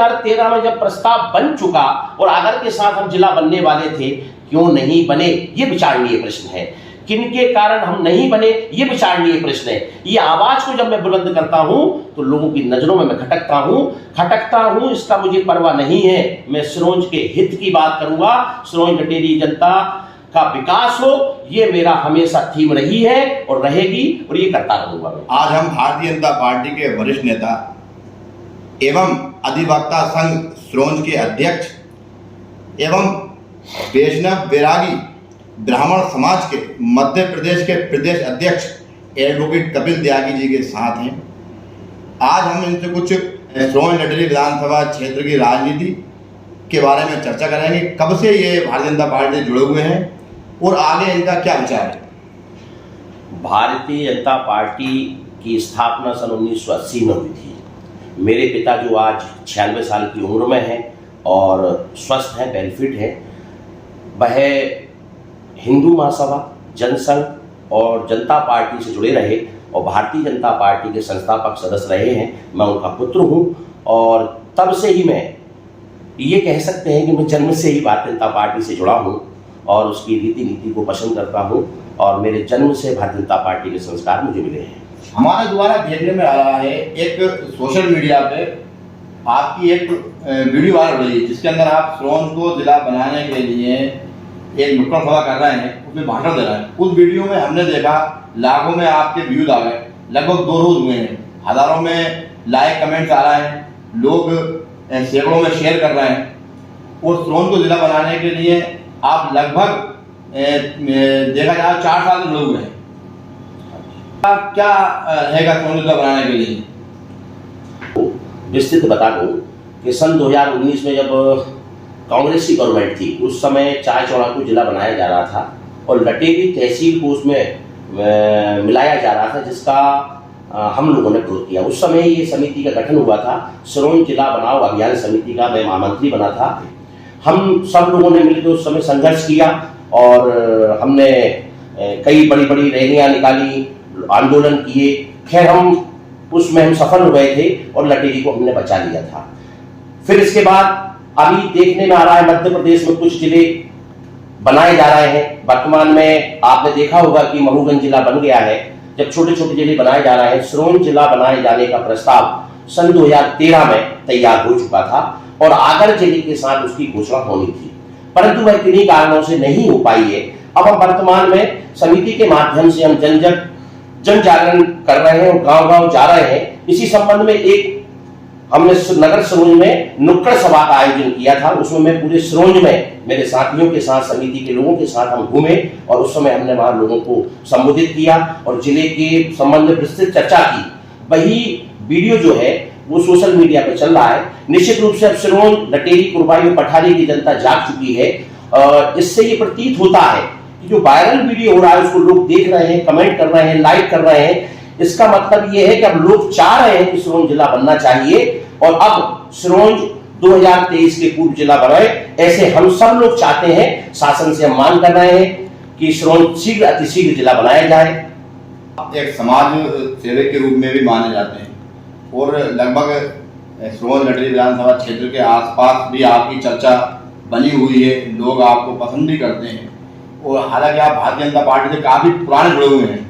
2013 में जब प्रस्ताव बन चुका और आगर के साथ हम जिला बनने वाले थे, क्यों नहीं बने, ये विचारणीय प्रश्न है। किनके कारण हम नहीं बने, ये विचारणीय प्रश्न है। ये आवाज को जब मैं बुलंद करता हूं तो लोगों की नजरों में मैं खटकता हूं, इसका मुझे परवाह नहीं है। मैं सिरोंज के हित की बात करूंगा, सिरोंज लटेरी जनता का विकास हो, ये मेरा हमेशा थीम रही है और रहेगी, और ये करता रहूंगा। आज हम भारतीय जनता पार्टी के वरिष्ठ नेता एवं अधिवक्ता संघ सिरोंज के अध्यक्ष एवं वैष्णव बैरागी ब्राह्मण समाज के मध्य प्रदेश के प्रदेश अध्यक्ष एडवोकेट कपिल त्यागी जी के साथ हैं। आज हम इनसे कुछ सिरोंज लटेरी विधानसभा क्षेत्र की राजनीति के बारे में चर्चा करेंगे। कब से ये भारतीय जनता पार्टी से जुड़े हुए हैं और आगे इनका क्या विचार है। भारतीय जनता पार्टी की स्थापना सन 1980 में हुई थी। मेरे पिता जो आज 96 साल की उम्र में हैं और स्वस्थ हैं, बेनिफिट हैं, वह हिंदू महासभा, जनसंघ और जनता पार्टी से जुड़े रहे और भारतीय जनता पार्टी के संस्थापक सदस्य रहे हैं। मैं उनका पुत्र हूं और तब से ही मैं ये कह सकते हैं कि मैं जन्म से ही भारतीय जनता पार्टी से जुड़ा हूं और उसकी रीति नीति को पसंद करता हूं और मेरे जन्म से भारतीय जनता पार्टी के संस्कार मुझे मिले हैं। हमारे द्वारा देखने में आ रहा है, एक सोशल मीडिया पे आपकी एक वीडियो वायरल हो रही है जिसके अंदर आप सिरोंज को जिला बनाने के लिए एक नुक्कड़ सभा कर रहे हैं, उसमें भाषण दे रहे हैं। उस वीडियो में हमने देखा लाखों में आपके व्यूज आ गए, लगभग 2 रोज हुए हैं, हजारों में लाइक कमेंट्स आ रहे हैं, लोग सैकड़ों में शेयर कर रहे हैं और सिरोंज को जिला बनाने के लिए आप लगभग देखा जाए 4 साल से जुड़े हुए हैं। क्या रहेगा सिरोंज जिला बनाने के लिए? विस्तृत बता दूं कि सन 2019 में जब कांग्रेस की गवर्नमेंट थी, उस समय चाय चौड़ा को जिला बनाया जा रहा था और लटेरी तहसील को उसमें मिलाया जा रहा था, जिसका हम लोगों ने विरोध किया। उस समय ये समिति का गठन हुआ था, सिरोंज जिला बनाओ अभियान समिति का, मैं महामंत्री बना था। हम सब लोगों ने मिलकर उस समय संघर्ष किया और हमने कई बड़ी बड़ी रैलियां निकाली, आंदोलन किए। खैर उसमें हम सफल हो गए थे और लटेरी को हमने बचा लिया था। फिर इसके बाद अभी देखने में आ रहा है मध्य प्रदेश में कुछ जिले बनाए जा रहे हैं। वर्तमान में आपने देखा होगा कि मऊगंज जिला बन गया है। जब छोटे छोटे जिले बनाए जा रहे हैं, सिरोंज जिला बनाए जाने का प्रस्ताव सन 2013 में तैयार हो चुका था और आगर जिले के साथ उसकी घोषणा होनी थी, परंतु वह किन्हीं कारणों से नहीं हो पाई है। अब हम वर्तमान में समिति के माध्यम से हम जन जागरण कर रहे हैं और गांव-गांव जा रहे हैं। इसी संबंध में एक हमने नगर सिरोंज में नुक्कड़ सभा का आयोजन किया था। उसमें मैं पूरे सिरोंज में मेरे साथियों के साथ, समिति के लोगों के साथ हम घूमे और उस समय हमने वहां लोगों को संबोधित किया और जिले के संबंध में विस्तृत चर्चा की। वही वीडियो जो है वो सोशल मीडिया पे चल रहा है। निश्चित रूप से अब सिरोंज, लटेरी, कुरवाई और पठारी की जनता जाग चुकी है और इससे ये प्रतीत होता है कि जो वायरल वीडियो हो रहा है उसको लोग देख रहे हैं, कमेंट कर रहे हैं, लाइक कर रहे हैं। इसका मतलब ये है कि अब लोग चाह रहे हैं कि सिरोंज जिला बनना चाहिए और अब सिरोंज 2023 के पूर्व जिला बनाए, ऐसे हम सब लोग चाहते हैं। शासन से हम मांग कर रहे हैं कि सिरोंज शीघ्र अतिशीघ्र जिला बनाया जाए। एक समाज सेवक के रूप में भी माने जाते हैं और लगभग सिरोंज लटेरी विधानसभा क्षेत्र के आसपास भी आपकी चर्चा बनी हुई है, लोग आपको पसंद भी करते हैं और हालांकि आप भारतीय जनता पार्टी से काफी पुराने जुड़े हुए हैं।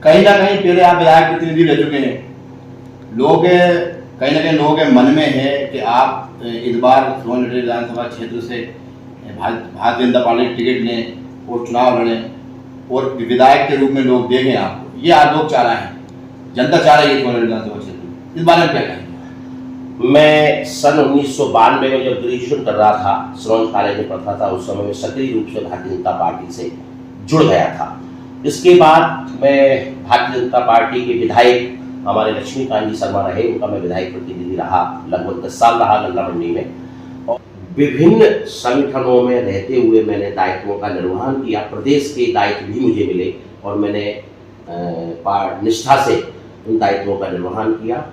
कहीं ना कहीं पहले आप विधायक प्रतिनिधि रह चुके हैं। लोग कहीं ना कहीं लोगों के मन में है कि आप इस बार सिरोंज लटेरी विधानसभा क्षेत्र से भारतीय जनता पार्टी टिकट लें और चुनाव लड़ें और विधायक के रूप में लोग देखें आपको। ये आप लोग चाह रहे हैं, जनता चाह रही है सिरोंज विधानसभा क्षेत्र, इस बारे में क्या कहेंगे? मैं सन 1992 में जब ग्रेजुएशन कर रहा था, सिरोंज कॉलेज में पढ़ता था, उस समय में सक्रिय रूप से भारतीय जनता पार्टी से जुड़ गया था। इसके बाद मैं भारतीय जनता पार्टी के विधायक हमारे लक्ष्मीकांत जी शर्मा रहे, उनका मैं विधायक प्रतिनिधि रहा, लगभग 10 साल रहा गल्ला मंडी में और विभिन्न संगठनों में रहते हुए मैंने दायित्वों का निर्वहन किया। प्रदेश के दायित्व भी मुझे मिले और मैंने निष्ठा से उन दायित्वों का निर्वहन किया।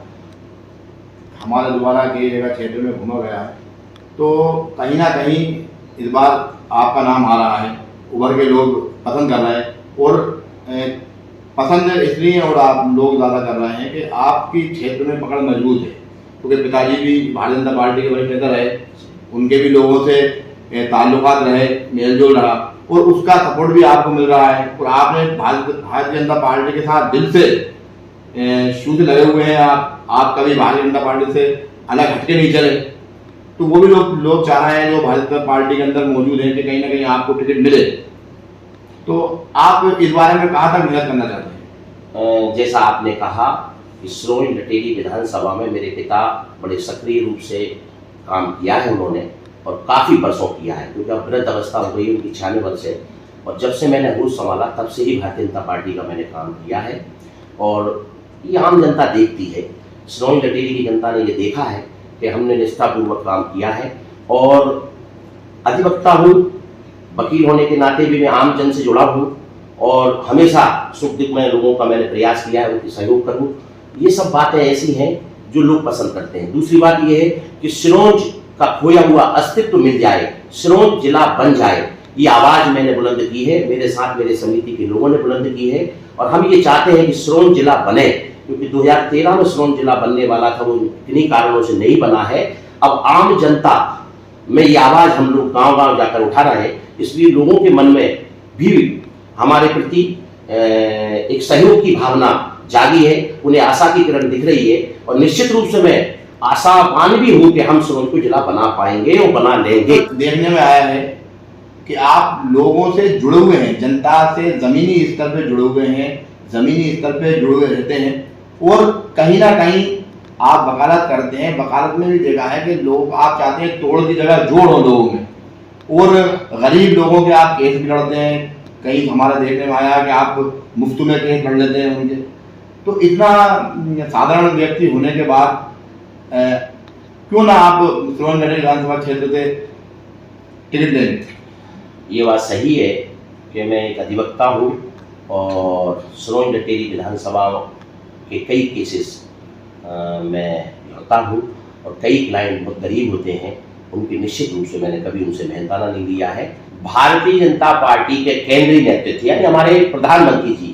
हमारे द्वारा कई जगह क्षेत्र में घूमा गया है तो कहीं ना कहीं इस बार आपका नाम आ रहा है, उभर के लोग पसंद कर रहे हैं और पसंद इसलिए और आप लोग ज़्यादा कर रहे हैं कि आपकी क्षेत्र में पकड़ मजबूत है। क्योंकि पिताजी भी भारतीय जनता पार्टी के वरिष्ठ नेता रहे, उनके भी लोगों से ताल्लुकात रहे, मेलजोल रहा और उसका सपोर्ट भी आपको मिल रहा है और आपने भारतीय जनता पार्टी के साथ दिल से शुद्ध लगे हुए हैं। आप कभी भारतीय जनता पार्टी से अलग हटके नहीं चले, तो वो भी लोग चाह रहे हैं जो भारतीय जनता पार्टी के अंदर मौजूद हैं कि कहीं ना कहीं आपको टिकट मिले। तो आप इस बारे में कहाँ तक मेहनत करना चाहते हैं? जैसा आपने कहा कि सिरोंज लटेरी विधानसभा में मेरे पिता बड़े सक्रिय रूप से काम किया है उन्होंने, और काफ़ी वर्षों किया है, क्योंकि अब वृद्ध अवस्था हो गई उनकी 96 वर्ष है, और जब से मैंने होश संभाला तब से ही भारतीय जनता पार्टी का मैंने काम किया है। और ये आम जनता देखती है, सिरोंज लटेरी की जनता ने ये देखा है कि हमने निष्ठापूर्वक काम किया है। और अधिवक्ता हूँ, वकील होने के नाते भी मैं आम जन से जुड़ा हूँ और हमेशा सुख दुख में लोगों का मैंने प्रयास किया है उनकी सहयोग करूँ। ये सब बातें ऐसी हैं जो लोग पसंद करते हैं। दूसरी बात ये है कि सिरोंज का खोया हुआ अस्तित्व मिल जाए, सिरोंज जिला बन जाए, ये आवाज़ मैंने बुलंद की है, मेरे साथ मेरे समिति के लोगों ने बुलंद की है। और हम ये चाहते हैं कि सिरोंज जिला बने, क्योंकि 2013 में सिरोंज जिला बनने वाला था, वो किन्हीं कारणों से नहीं बना है। अब आम जनता में ये आवाज़ हम लोग गांव-गांव जाकर उठा रहे हैं, इसलिए लोगों के मन में भी हमारे प्रति एक सहयोग की भावना जागी है, उन्हें आशा की किरण दिख रही है। और निश्चित रूप से मैं आशावान भी हूँ कि हम सिरोंज को जिला बना पाएंगे और बना लेंगे। देखने में आया है कि आप लोगों से जुड़े हुए हैं, जनता से ज़मीनी स्तर पे जुड़े हुए हैं, ज़मीनी स्तर पे जुड़े हुए रहते हैं और कहीं ना कहीं आप वकालत करते हैं। वकालत में भी देखा है कि लोग, आप चाहते हैं तोड़ की जगह जोड़ हो लोगों में, और गरीब लोगों के आप केस भी लड़ते हैं। कहीं हमारा देखने में आया कि आप मुफ्त में केस लड़ लेते हैं उनके। तो इतना साधारण व्यक्ति होने के बाद क्यों ना आप सिरोंज लटेरी विधानसभा क्षेत्र से टिकट दें? ये बात सही है कि मैं एक अधिवक्ता हूँ और सिरोंज लटेरी विधानसभा के कई केसेस मैं लड़ता हूँ, और कई क्लाइंट बहुत गरीब होते हैं, उनके निश्चित रूप से मैंने कभी उनसे मेहनताना नहीं लिया है। भारतीय जनता पार्टी के केंद्रीय नेतृत्व यानी हमारे प्रधानमंत्री जी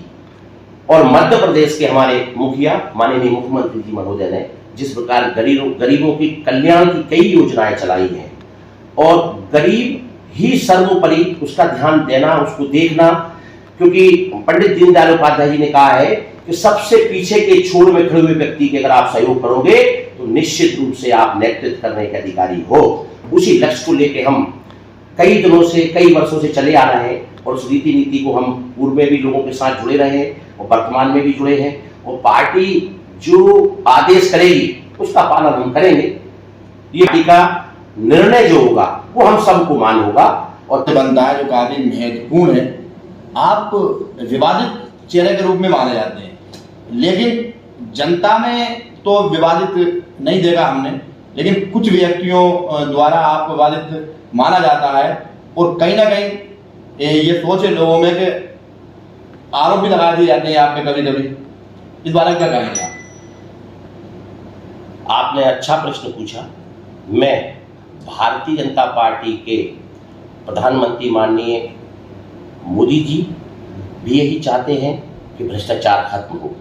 और मध्य प्रदेश के हमारे मुखिया माननीय मुख्यमंत्री जी महोदय ने जिस प्रकार गरीबों की कल्याण की कई योजनाएं चलाई हैं, और गरीब ही सर्वोपरि उसका ध्यान देना, उसको देखना, क्योंकि पंडित दीनदयाल उपाध्याय जी ने कहा है कि सबसे पीछे के छोर में खड़े हुए व्यक्ति के अगर आप सहयोग करोगे तो निश्चित रूप से आप नेतृत्व करने के अधिकारी हो। उसी लक्ष्य को लेकर हम कई दिनों से, कई वर्षों से चले आ रहे हैं, और उस रीति नीति को हम पूर्व में भी लोगों के साथ जुड़े रहे हैं और वर्तमान में भी जुड़े हैं, और पार्टी जो आदेश करेगी उसका पालन हम करेंगे। ये पार्टी का निर्णय जो होगा वो हम सबको मान होगा। और बनता है जो काफी महत्वपूर्ण है। आप विवादित चेहरे के रूप में माने जाते हैं, लेकिन जनता में तो विवादित नहीं देखा हमने, लेकिन कुछ व्यक्तियों द्वारा आप विवादित माना जाता है, और कहीं ना कहीं ये सोच है लोगों में कि आरोप भी लगा दिए जाते हैं आप पे कभी कभी। इस बारे में क्या कहेंगे आप? आपने अच्छा प्रश्न पूछा। मैं भारतीय जनता पार्टी के प्रधानमंत्री माननीय मोदी जी भी यही चाहते हैं कि भ्रष्टाचार खत्म हो।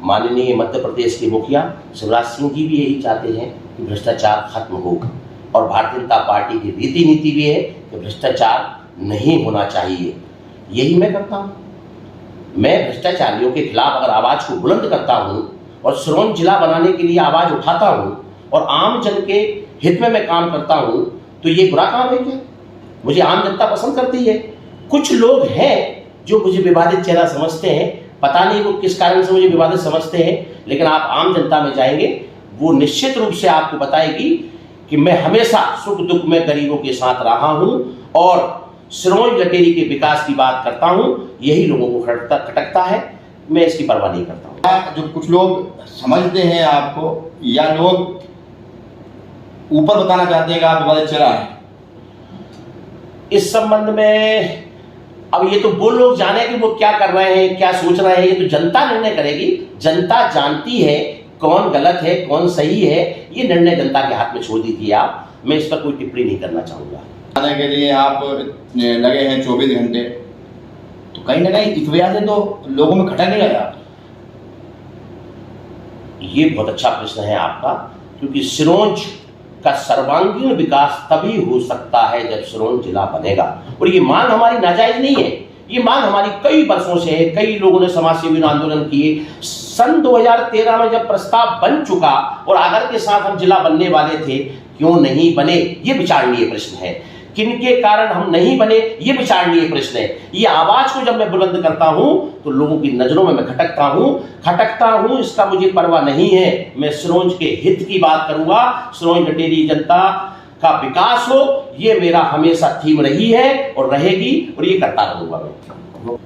माननीय मध्य प्रदेश के मुखिया शिवराज सिंह जी भी यही चाहते हैं कि भ्रष्टाचार खत्म हो, और भारतीय जनता पार्टी की रीति नीति भी है कि भ्रष्टाचार नहीं होना चाहिए। यही मैं करता हूँ। मैं भ्रष्टाचारियों के खिलाफ अगर आवाज़ को बुलंद करता हूँ और सिरोंज जिला बनाने के लिए आवाज़ उठाता हूँ और आम जन के हित में मैं काम करता हूँ, तो ये बुरा काम है क्या? मुझे आम जनता पसंद करती है। कुछ लोग हैं जो मुझे विवादित चेहरा समझते हैं, पता नहीं वो किस कारण से मुझे विवादित समझते हैं, लेकिन आप आम जनता में जाएंगे, वो निश्चित रूप से आपको बताएगी कि मैं हमेशा सुख दुख में गरीबों के साथ रहा हूँ और सिरोंज लटेरी के विकास की बात करता हूँ। यही लोगों को खटकता है, मैं इसकी परवाह नहीं करता हूँ। जो कुछ लोग समझते हैं आपको, या लोग ऊपर बताना चाहते हैं कि आप विवादित चेहरा है, इस संबंध में अब ये तो वो लोग जाने कि वो क्या कर रहे हैं, क्या सोच रहे हैं, ये तो जनता निर्णय करेगी। जनता जानती है कौन गलत है, कौन सही है, ये निर्णय जनता के हाथ में छोड़ दीजिए आप। मैं इस पर कोई टिप्पणी नहीं करना चाहूँगा। आने के लिए आप लगे हैं 24 घंटे, तो कहीं ना कहीं इस वजह से तो लोगों में खटक नहीं लगा? ये बहुत अच्छा प्रश्न है आपका। क्योंकि सिरोंज का सर्वांगीण विकास तभी हो सकता है जब सिरोंज जिला बनेगा। और ये मांग हमारी नाजायज नहीं है, ये मांग हमारी कई वर्षों से है। कई लोगों ने समाज सेवी आंदोलन किए। सन 2013 में जब प्रस्ताव बन चुका और आगर के साथ हम जिला बनने वाले थे, क्यों नहीं बने, ये विचारणीय प्रश्न है। किनके कारण हम नहीं बने, ये विचारणीय प्रश्न है। ये आवाज को जब मैं बुलंद करता हूं तो लोगों की नजरों में मैं खटकता हूं, इसका मुझे परवाह नहीं है। मैं सिरोंज के हित की बात करूंगा, सिरोंज लटेरी जनता का विकास हो, ये मेरा हमेशा थीम रही है और रहेगी, और ये करता रहूंगा मैं।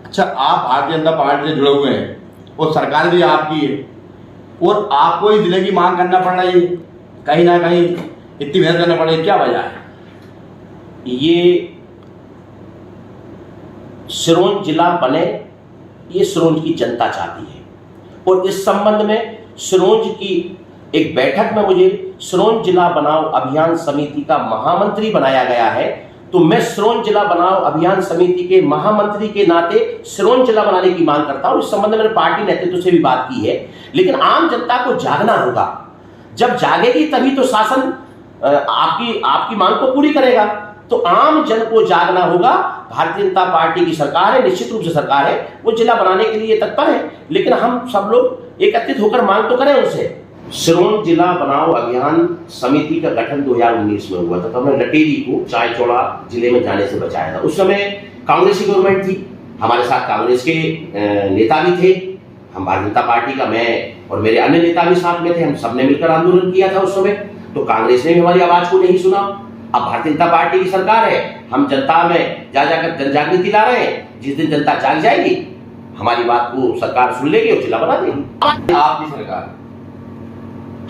अच्छा, आप भारतीय जनता पार्टी से जुड़े हुए हैं और सरकार भी आपकी है, और आपको इस जिले की मांग करना पड़ रही है, कहीं ना कहीं इतनी मेहनत करना पड़ रही है, क्या वजह है? ये सिरोंज जिला बने, ये सिरोंज की जनता चाहती है। और इस संबंध में सिरोंज की एक बैठक में मुझे सिरोंज जिला बनाओ अभियान समिति का महामंत्री बनाया गया है। तो मैं सिरोंज जिला बनाओ अभियान समिति के महामंत्री के नाते सिरोंज जिला बनाने की मांग करता हूं। इस संबंध में मैंने पार्टी नेतृत्व से भी बात की है, लेकिन आम जनता को जागना होगा। जब जागेगी तभी तो शासन आपकी मांग को पूरी करेगा। तो आम जन को जागना होगा। भारतीय जनता पार्टी की सरकार है, निश्चित रूप से सरकार है, वो जिला बनाने के लिए तत्पर है, लेकिन हम सब लोग एकत्रित होकर मांग तो करें उनसे। सिरोंज जिला बनाओ अभियान समिति का गठन 2019 में हुआ था। तो हमने लटेरी को चायचौड़ा जिले में जाने से बचाया था। उस समय कांग्रेस की गवर्नमेंट थी, हमारे साथ कांग्रेस के नेता भी थे, हम भारतीय जनता पार्टी का, मैं और मेरे अन्य नेता भी साथ में थे, हम सबने मिलकर आंदोलन किया था उस समय। तो कांग्रेस ने भी हमारी आवाज को नहीं सुना। अब भारतीय जनता पार्टी की सरकार है, हम जनता में जाकर जन जागृति ला रहे हैं। जिस दिन जनता जाग जाएगी, हमारी बात को सरकार सुन लेगी और जिला बना देगी। आपकी सरकार,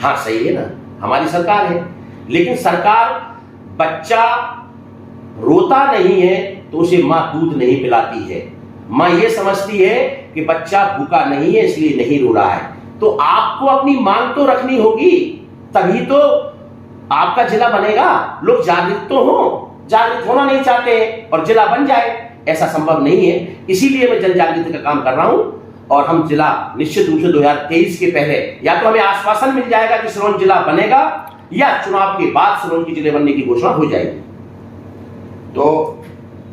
हाँ सही है ना, हमारी सरकार है, लेकिन सरकार, बच्चा रोता नहीं है तो उसे मां दूध नहीं पिलाती है। मां ये समझती है कि बच्चा भूखा नहीं है इसलिए नहीं रो रहा है। तो आपको अपनी मांग तो रखनी होगी, तभी तो आपका जिला बनेगा। लोग जागृत तो हो, जागृत होना नहीं चाहते और जिला बन जाए, ऐसा संभव नहीं है। इसीलिए मैं जन जागृति का काम कर रहा हूं। और हम जिला निश्चित रूप से 2023 के पहले, या तो हमें आश्वासन मिल जाएगा कि सिरोंज जिला बनेगा, या चुनाव के बाद सिरोंज की जिले बनने की घोषणा हो जाएगी। तो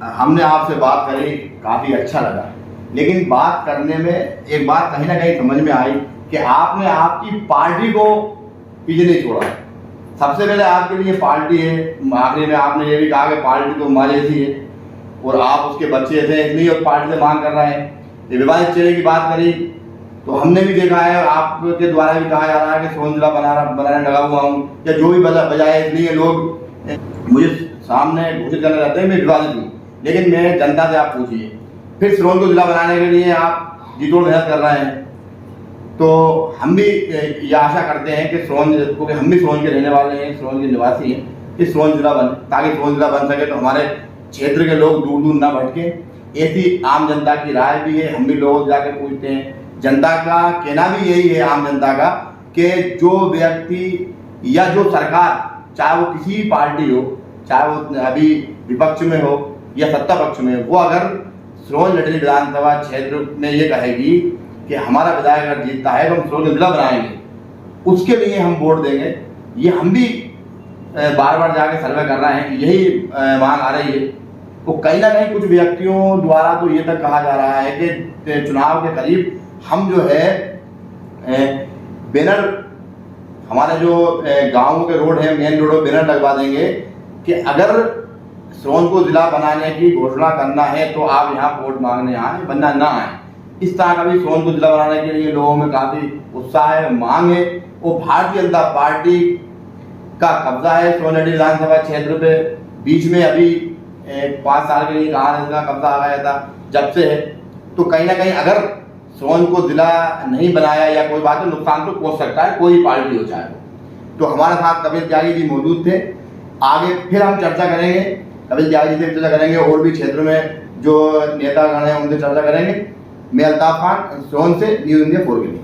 हमने आपसे बात करी, काफी अच्छा लगा, लेकिन बात करने में एक बात कहीं ना कहीं समझ में आई कि आपने आपकी पार्टी को पीछे नहीं छोड़ा। सबसे पहले आपके लिए पार्टी है, आखिरी में आपने ये भी कहा कि पार्टी तो हमारी ऐसी है और आप उसके बच्चे थे, इसलिए उस पार्टी से मांग कर रहे हैं। ये विवादित चेहरे की बात करी तो हमने भी देखा है, आपके द्वारा भी कहा जा रहा है कि सिरोंज जिला बनाने लगा हुआ हूँ, या जो भी बजाय, इसलिए लोग मुझे सामने घोषित करना चाहते हैं मैं विवादित हूँ। लेकिन मैं जनता से आप पूछिए, फिर सिरोंज को जिला बनाने के लिए आप जी तोड़ मेहनत कर रहे हैं। तो हम भी ये आशा करते हैं कि सिरोंज, क्योंकि हम भी सिरोंज के रहने वाले हैं, सिरोंज के निवासी हैं, कि सिरोंज जिला बने, ताकि सिरोंज जिला बन सके तो हमारे क्षेत्र के लोग दूर दूर ना भटके। ऐसी आम जनता की राय भी है, हम भी लोग जाकर पूछते हैं। जनता का कहना भी यही है, आम जनता का, कि जो व्यक्ति या जो सरकार, चाहे वो किसी भी पार्टी हो, चाहे वो अभी विपक्ष में हो या सत्ता पक्ष में हो, वो अगर सिरोंज लटेरी विधानसभा क्षेत्र में ये कहेगी कि हमारा विधायक अगर जीतता है तो हम सिरोंज जिला बनाएंगे, उसके लिए हम वोट देंगे। ये हम भी बार बार जाके सर्वे कर रहे हैं, यही मांग आ रही है। तो कहीं ना कहीं कुछ व्यक्तियों द्वारा तो ये तक कहा जा रहा है कि चुनाव के करीब हम जो है बैनर, हमारे जो गाँव के रोड है, मेन रोड पर बैनर लगवा देंगे कि अगर सिरोंज को जिला बनाने की घोषणा करना है तो आप यहाँ वोट मांगने आए, वरना ना आए। इस तरह का भी सिरोंज को जिला बनाने के लिए लोगों में काफी उत्साह है, मांग है। वो भारतीय जनता पार्टी का कब्जा है सिरोंज लटेरी विधानसभा क्षेत्र पे। बीच में अभी 5 साल के लिए कहा इसका कब्जा आ गया था, जब से है। तो कहीं ना कहीं अगर सिरोंज को जिला नहीं बनाया या कोई बात है, नुकसान तो पहुंच सकता है, कोई पार्टी हो चाहे। तो हमारे साथ कपिल त्यागी जी मौजूद थे। आगे फिर हम चर्चा करेंगे, कपिल त्यागी जी से चर्चा करेंगे, और भी क्षेत्र में जो नेतागण हैं उनसे चर्चा करेंगे। मैं अल्ताफ खान, सिरोंज से, न्यूज़ इंडिया 4 के लिए।